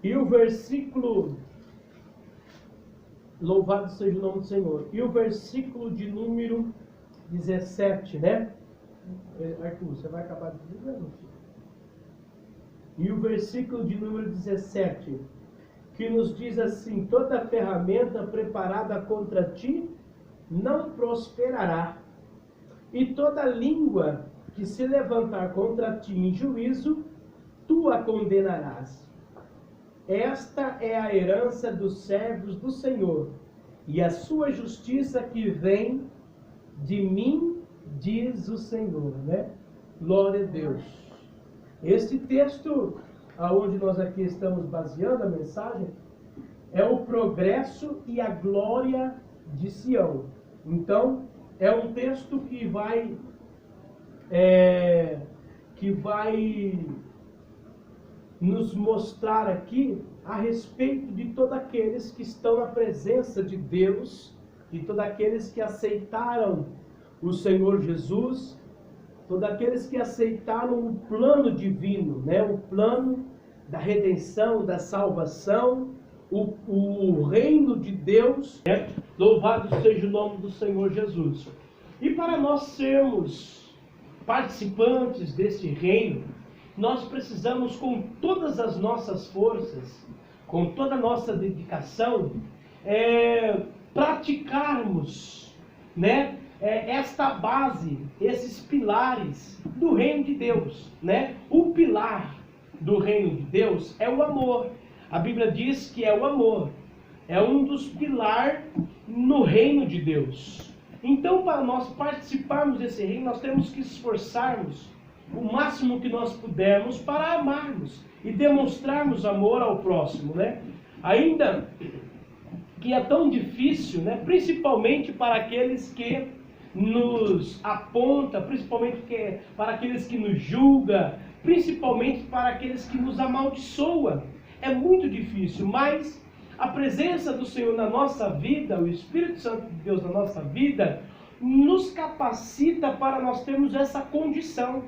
E o versículo, louvado seja o nome do Senhor, e o versículo de número 17, né? Arthur, você vai acabar de dizer, não? E o versículo de número 17, que nos diz assim: toda ferramenta preparada contra ti não prosperará, e toda língua que se levantar contra ti em juízo, tu a condenarás. Esta é a herança dos servos do Senhor, e a sua justiça que vem de mim, diz o Senhor, né? Glória a Deus. Este texto, aonde nós aqui estamos baseando a mensagem, é o progresso e a glória de Sião. Então, é um texto que vai nos mostrar aqui a respeito de todos aqueles que estão na presença de Deus, de todos aqueles que aceitaram o Senhor Jesus, todos aqueles que aceitaram o plano divino, né? O plano da redenção, da salvação, o reino de Deus, né? Louvado seja o nome do Senhor Jesus. E para nós sermos participantes desse reino, nós precisamos, com todas as nossas forças, com toda a nossa dedicação, praticarmos, né, esta base, esses pilares do reino de Deus, né? O pilar do reino de Deus é o amor. A Bíblia diz que é o amor, é um dos pilares no reino de Deus. Então, para nós participarmos desse reino, nós temos que esforçarmos o máximo que nós pudermos para amarmos e demonstrarmos amor ao próximo, né? Ainda que é tão difícil, né? Principalmente para aqueles que nos apontam, principalmente para aqueles que nos julgam, principalmente para aqueles que nos amaldiçoam. É muito difícil, mas a presença do Senhor na nossa vida, o Espírito Santo de Deus na nossa vida, nos capacita para nós termos essa condição.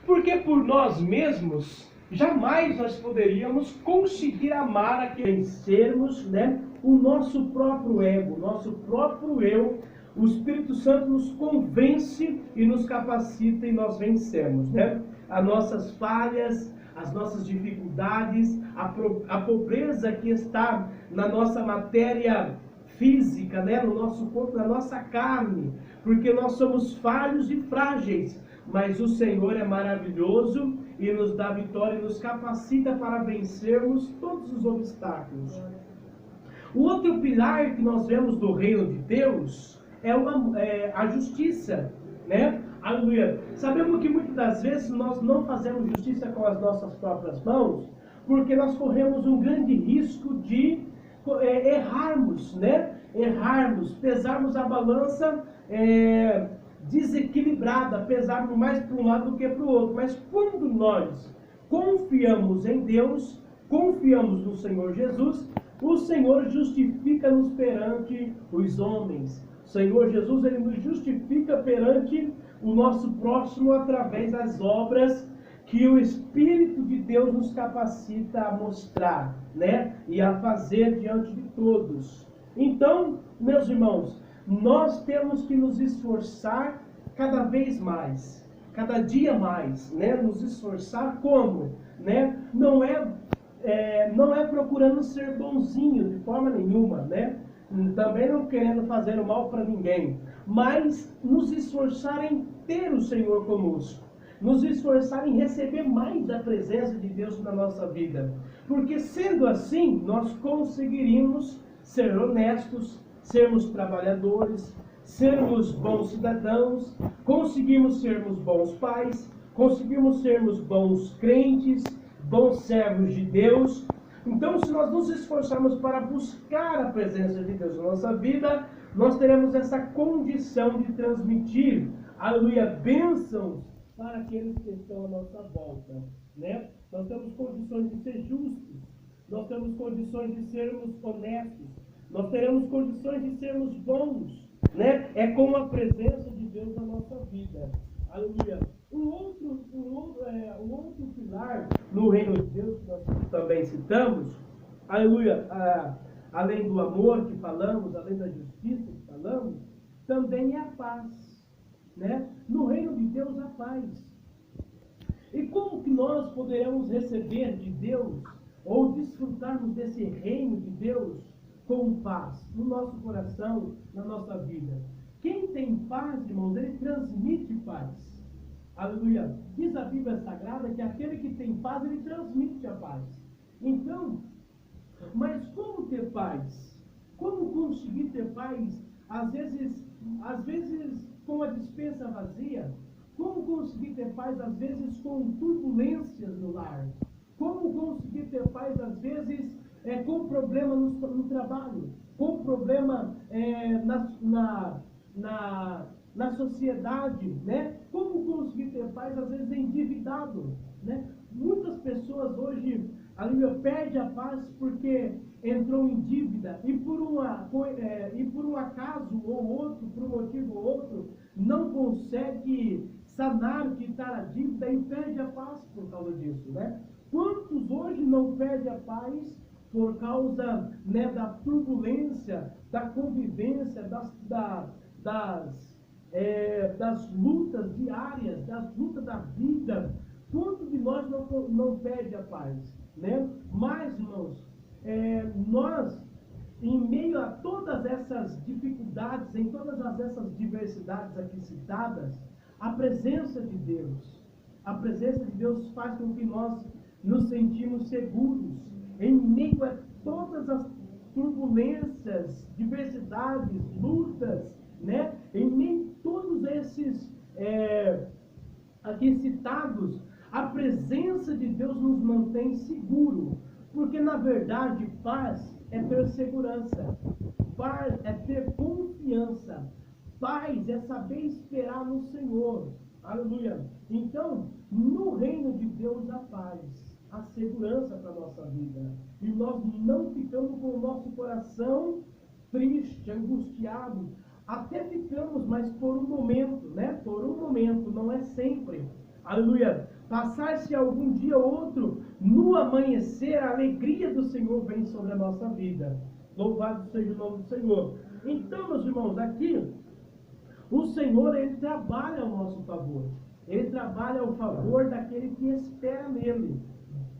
Porque por nós mesmos, jamais nós poderíamos conseguir amar aquele, vencermos, né, o nosso próprio ego, o nosso próprio eu. O Espírito Santo nos convence e nos capacita e nós vencemos, né? As nossas falhas, as nossas dificuldades, a pobreza que está na nossa matéria física, né? No nosso corpo, na nossa carne, porque nós somos falhos e frágeis, mas o Senhor é maravilhoso e nos dá vitória e nos capacita para vencermos todos os obstáculos. O outro pilar que nós vemos do reino de Deus é a justiça, né? Aleluia. Sabemos que muitas das vezes nós não fazemos justiça com as nossas próprias mãos, porque nós corremos um grande risco de errarmos, né? Errarmos, pesarmos a balança desequilibrada, pesarmos mais para um lado do que para o outro. Mas quando nós confiamos em Deus, confiamos no Senhor Jesus, o Senhor justifica-nos perante os homens. O Senhor Jesus, Ele nos justifica perante o nosso próximo através das obras que o Espírito de Deus nos capacita a mostrar, né? E a fazer diante de todos. Então, meus irmãos, nós temos que nos esforçar cada vez mais, cada dia mais, né? Nos esforçar como? Né? Não é procurando ser bonzinho de forma nenhuma, né? Também não querendo fazer o mal para ninguém, mas nos esforçar em ter o Senhor conosco, nos esforçar em receber mais da presença de Deus na nossa vida, porque sendo assim, nós conseguiríamos ser honestos, sermos trabalhadores, sermos bons cidadãos, conseguimos sermos bons pais, conseguimos sermos bons crentes, bons servos de Deus. Então, se nós nos esforçarmos para buscar a presença de Deus na nossa vida, nós teremos essa condição de transmitir, aleluia, bênçãos para aqueles que estão à nossa volta, né? Nós temos condições de ser justos, nós temos condições de sermos honestos, nós teremos condições de sermos bons, né? É com a presença de Deus na nossa vida, aleluia. Um outro pilar no reino de Deus que nós também citamos aleluia, além do amor que falamos, além da justiça que falamos, também é a paz, né? No reino de Deus, a paz. E como que nós poderemos receber de Deus, ou desfrutarmos desse reino de Deus com paz, no nosso coração, na nossa vida? Quem tem paz, irmãos, ele transmite paz. Aleluia. Diz a Bíblia Sagrada que aquele que tem paz, ele transmite a paz. Então, mas como ter paz? Como conseguir ter paz? Às vezes com a despensa vazia. Como conseguir ter paz, às vezes, com turbulências no lar? Como conseguir ter paz, às vezes, com problema no trabalho? Com problema na sociedade, né? Como conseguir ter paz, às vezes, endividado, né? Muitas pessoas hoje, perdem a paz porque entrou em dívida e por um acaso ou outro, por um motivo ou outro, não consegue sanar, quitar a dívida e perde a paz por causa disso, né? Quantos hoje não perdem a paz por causa, né, da turbulência, da convivência, das lutas diárias, das lutas da vida? Quantos de nós não perde a paz, né? Mas, irmãos, nós, em meio a todas essas dificuldades, em todas essas diversidades aqui citadas, a presença de Deus faz com que nós nos sentimos seguros em meio a todas as turbulências, diversidades, lutas, né? Em meio a todos esses aqui citados, a presença de Deus nos mantém seguro, porque na verdade paz é ter segurança, paz é ter confiança, paz é saber esperar no Senhor, aleluia. Então, no reino de Deus a paz, a segurança para a nossa vida, e nós não ficamos com o nosso coração triste, angustiado, até ficamos, mas por um momento, né? Por um momento, não é sempre, aleluia. Passar-se algum dia ou outro, no amanhecer, a alegria do Senhor vem sobre a nossa vida. Louvado seja o nome do Senhor. Então, meus irmãos, aqui, o Senhor, Ele trabalha ao nosso favor. Ele trabalha ao favor daquele que espera nele,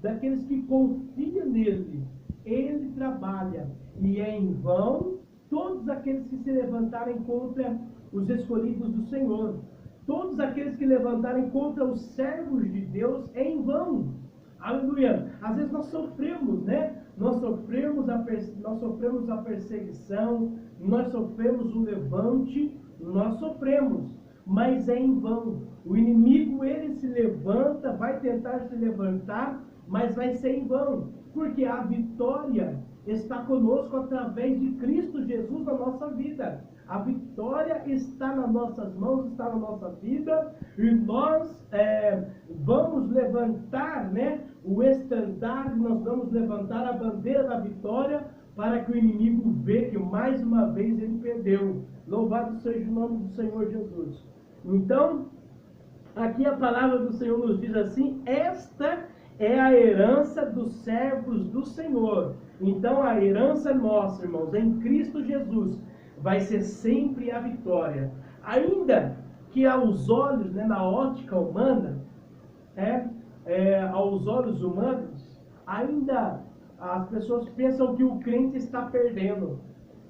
daqueles que confiam nele. Ele trabalha, e é em vão todos aqueles que se levantarem contra os escolhidos do Senhor. Todos aqueles que levantarem contra os servos de Deus é em vão. Aleluia. Às vezes nós sofremos, né? Nós sofremos a perseguição, nós sofremos o levante, nós sofremos, mas é em vão. O inimigo, ele se levanta, vai tentar se levantar, mas vai ser em vão, porque a vitória está conosco através de Cristo Jesus na nossa vida. A vitória está nas nossas mãos, está na nossa vida, e nós vamos levantar, né, o estandarte, nós vamos levantar a bandeira da vitória, para que o inimigo veja que mais uma vez ele perdeu. Louvado seja o nome do Senhor Jesus. Então, aqui a palavra do Senhor nos diz assim: esta é a herança dos servos do Senhor. Então, a herança nossa, irmãos, em Cristo Jesus, vai ser sempre a vitória. Ainda que aos olhos, né, na ótica humana, aos olhos humanos, ainda as pessoas pensam que o crente está perdendo,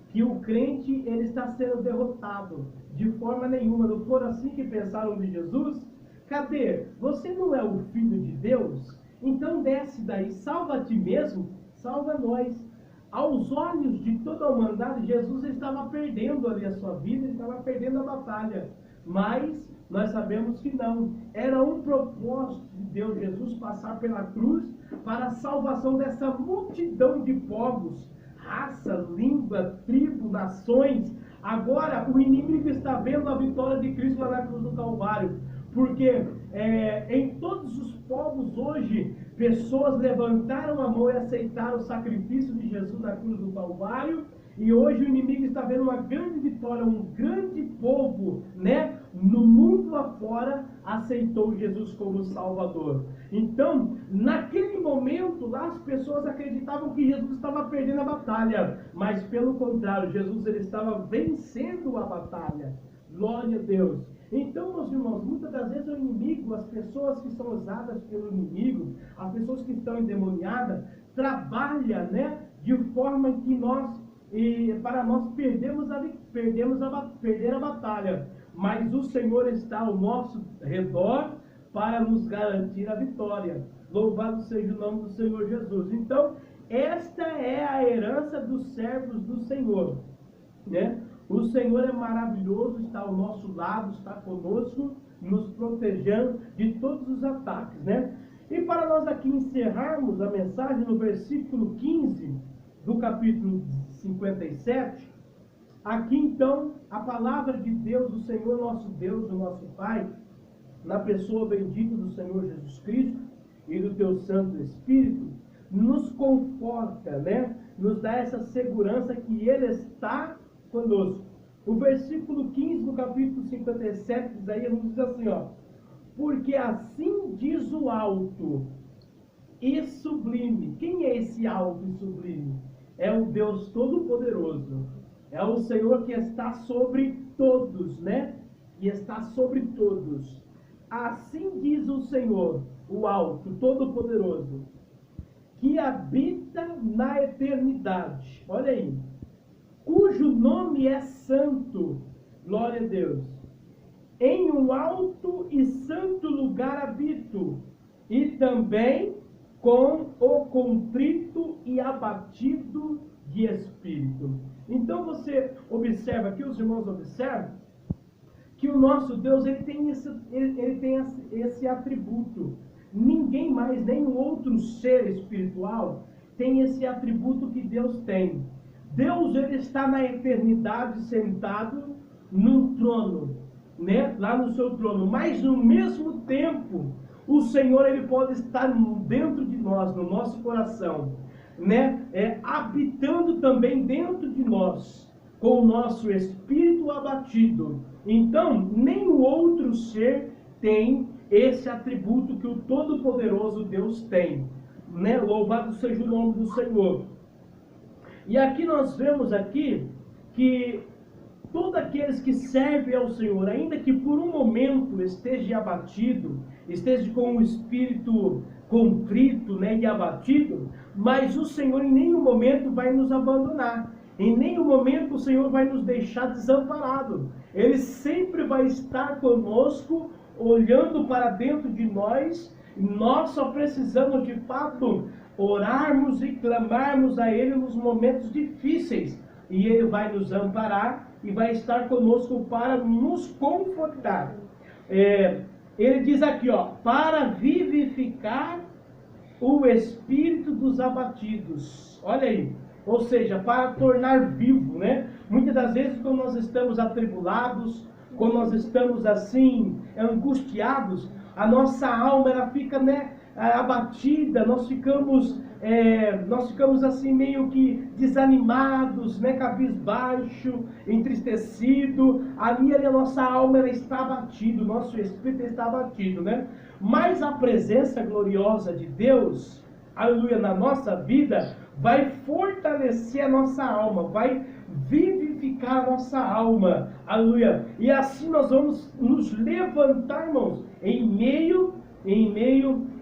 que o crente ele está sendo derrotado. De forma nenhuma. Não foram assim que pensaram de Jesus? Cadê? Você não é o Filho de Deus? Então desce daí, salva a ti mesmo, salva nós. Aos olhos de toda a humanidade, Jesus estava perdendo ali a sua vida, ele estava perdendo a batalha. Mas nós sabemos que não. Era um propósito de Deus, Jesus passar pela cruz para a salvação dessa multidão de povos, raça, língua, tribo, nações. Agora o inimigo está vendo a vitória de Cristo lá na cruz do Calvário. Porque em todos os povos hoje, pessoas levantaram a mão e aceitaram o sacrifício de Jesus na cruz do Calvário. E hoje o inimigo está vendo uma grande vitória, um grande povo, né? No mundo lá fora aceitou Jesus como Salvador. Então, naquele momento lá, as pessoas acreditavam que Jesus estava perdendo a batalha, mas pelo contrário, Jesus ele estava vencendo a batalha. Glória a Deus. Então, meus irmãos, muitas das vezes o inimigo, as pessoas que são usadas pelo inimigo, as pessoas que estão endemoniadas, trabalham, né, de forma que para nós perder a batalha. Mas o Senhor está ao nosso redor para nos garantir a vitória. Louvado seja o nome do Senhor Jesus. Então, esta é a herança dos servos do Senhor, né? O Senhor é maravilhoso, está ao nosso lado, está conosco, nos protegendo de todos os ataques, né? E para nós aqui encerrarmos a mensagem no versículo 15 do capítulo 57, aqui então a palavra de Deus, o Senhor nosso Deus, o nosso Pai, na pessoa bendita do Senhor Jesus Cristo e do teu Santo Espírito, nos conforta, né? Nos dá essa segurança que Ele está conosco. O versículo 15 do capítulo 57 de Isaías nos diz assim, ó: porque assim diz o alto e sublime. Quem é esse alto e sublime? É o Deus Todo-Poderoso. É o Senhor que está sobre todos, né? Que está sobre todos. Assim diz o Senhor, o alto, Todo-Poderoso, que habita na eternidade. Olha aí. Cujo nome é santo. Glória a Deus. Em um alto e santo lugar habito, e também com o contrito e abatido de espírito. Então você observa aqui, os irmãos observam, que o nosso Deus ele tem esse atributo. Ninguém mais, nenhum outro ser espiritual tem esse atributo que Deus tem. Deus ele está na eternidade sentado num trono, né? Lá no seu trono, mas no mesmo tempo o Senhor ele pode estar dentro de nós, no nosso coração, né? Habitando também dentro de nós, com o nosso espírito abatido. Então, nenhum outro ser tem esse atributo que o Todo-Poderoso Deus tem, né? Louvado seja o nome do Senhor. E aqui nós vemos aqui que todos aqueles que servem ao Senhor, ainda que por um momento esteja abatido, esteja com o espírito contrito, né, e abatido, mas o Senhor em nenhum momento vai nos abandonar. Em nenhum momento o Senhor vai nos deixar desamparado. Ele sempre vai estar conosco, olhando para dentro de nós. Nós só precisamos de fato orarmos e clamarmos a Ele nos momentos difíceis. E Ele vai nos amparar e vai estar conosco para nos confortar. Ele diz aqui, ó, para vivificar o espírito dos abatidos. Olha aí. Ou seja, para tornar vivo, né? Muitas das vezes quando nós estamos atribulados, quando nós estamos assim, angustiados, a nossa alma ela fica, né, abatida, nós ficamos assim meio que desanimados, né, cabisbaixo, entristecido. Ali a nossa alma ela está abatida, o nosso espírito está abatido, né? Mas a presença gloriosa de Deus, aleluia, na nossa vida, vai fortalecer a nossa alma, vai vivificar a nossa alma, aleluia. E assim nós vamos nos levantar, irmãos, em meio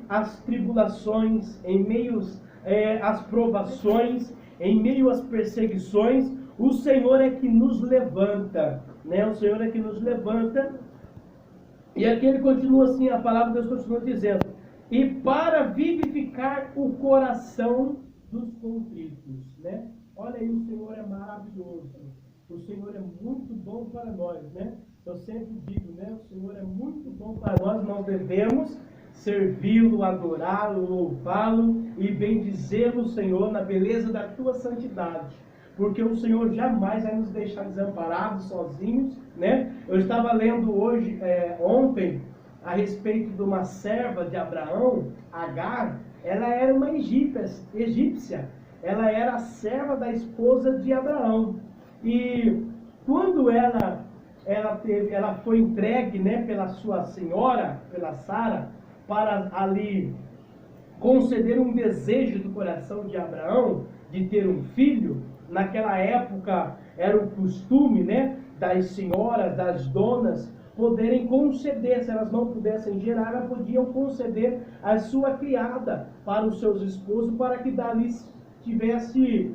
às tribulações, em meio às provações, em meio às perseguições. O Senhor é que nos levanta, né? O Senhor é que nos levanta. E aqui ele continua assim, a palavra de Deus continua dizendo: e para vivificar o coração dos contritos, né? Olha aí, o Senhor é maravilhoso. O Senhor é muito bom para nós, né? Eu sempre digo, né? O Senhor é muito bom para nós. Nós devemos servi-lo, adorá-lo, louvá-lo e bendizê-lo, Senhor, na beleza da tua santidade. Porque o Senhor jamais vai nos deixar desamparados, sozinhos, né? Eu estava lendo ontem, a respeito de uma serva de Abraão, Agar. Ela era uma egípcia. ela era a serva da esposa de Abraão. E quando ela foi entregue, né, pela sua senhora, pela Sara, para ali conceder um desejo do coração de Abraão, de ter um filho. Naquela época era o costume, né, das senhoras, das donas, poderem conceder. Se elas não pudessem gerar, elas podiam conceder a sua criada para os seus esposos, para que dali tivesse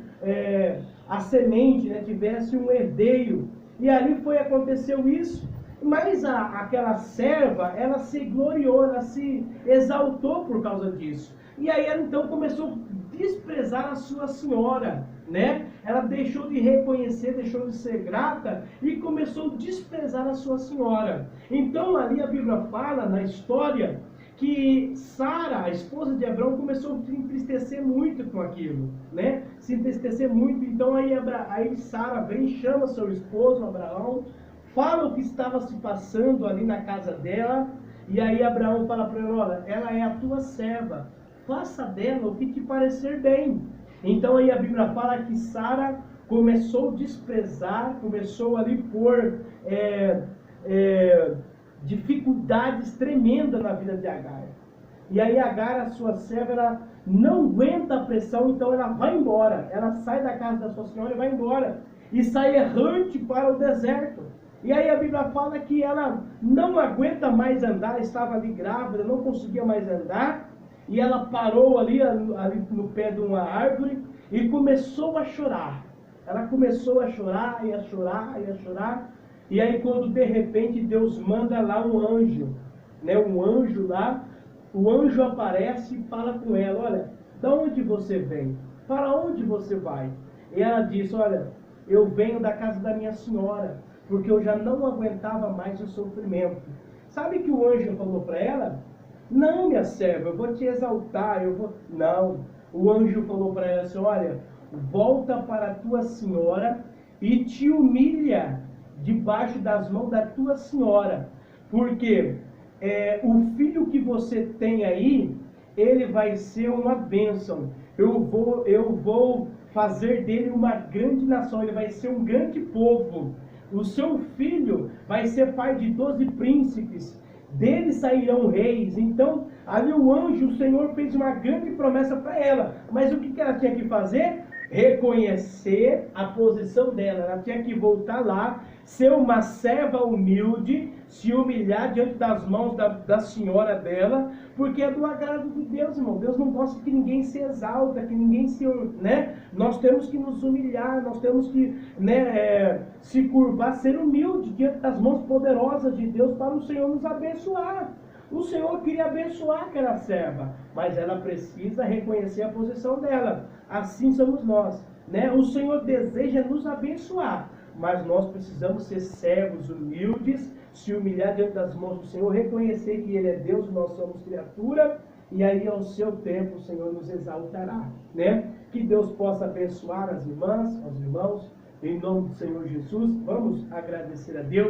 a semente, né, tivesse um herdeiro. E ali aconteceu isso. Mas aquela serva, ela se gloriou, ela se exaltou por causa disso. E aí ela então começou a desprezar a sua senhora, né? Ela deixou de reconhecer, deixou de ser grata e começou a desprezar a sua senhora. Então ali a Bíblia fala na história que Sara, a esposa de Abraão, começou a se entristecer muito com aquilo, né? Se entristecer muito. Então aí Sara vem, chama seu esposo Abraão, fala o que estava se passando ali na casa dela, e aí Abraão fala para ela: olha, ela é a tua serva, faça dela o que te parecer bem. Então aí a Bíblia fala que Sara começou a desprezar, começou ali por dificuldades tremendas na vida de Agar. E aí Agar, a sua serva, ela não aguenta a pressão, então ela vai embora. Ela sai da casa da sua senhora e vai embora. E sai errante para o deserto. E aí a Bíblia fala que ela não aguenta mais andar, estava ali grávida, não conseguia mais andar. E ela parou ali no pé de uma árvore e começou a chorar. Ela começou a chorar e a chorar e a chorar. E aí quando de repente Deus manda lá um anjo, né? Um anjo lá, o anjo aparece e fala com ela: olha, de onde você vem? Para onde você vai? E ela diz: olha, eu venho da casa da minha senhora, porque eu já não aguentava mais o sofrimento. Sabe que o anjo falou para ela? Não, minha serva, eu vou te exaltar, Não, o anjo falou para ela assim: olha, volta para a tua senhora e te humilha debaixo das mãos da tua senhora, porque o filho que você tem aí, ele vai ser uma bênção. Eu vou fazer dele uma grande nação, ele vai ser um grande povo. O seu filho vai ser pai de 12 príncipes, dele sairão reis. Então, ali o anjo, o Senhor fez uma grande promessa para ela. Mas o que ela tinha que fazer? Reconhecer a posição dela. Ela tinha que voltar lá, ser uma serva humilde, se humilhar diante das mãos da senhora dela, porque é do agrado de Deus, irmão. Deus não gosta que ninguém se exalta, que ninguém se, né? Nós temos que nos humilhar, nós temos que, né, se curvar, ser humilde diante das mãos poderosas de Deus para o Senhor nos abençoar. O Senhor queria abençoar aquela serva, mas ela precisa reconhecer a posição dela. Assim somos nós, né? O Senhor deseja nos abençoar, mas nós precisamos ser servos humildes, se humilhar diante das mãos do Senhor, reconhecer que Ele é Deus, nós somos criatura, e aí ao seu tempo o Senhor nos exaltará, né? Que Deus possa abençoar as irmãs, os irmãos, em nome do Senhor Jesus. Vamos agradecer a Deus.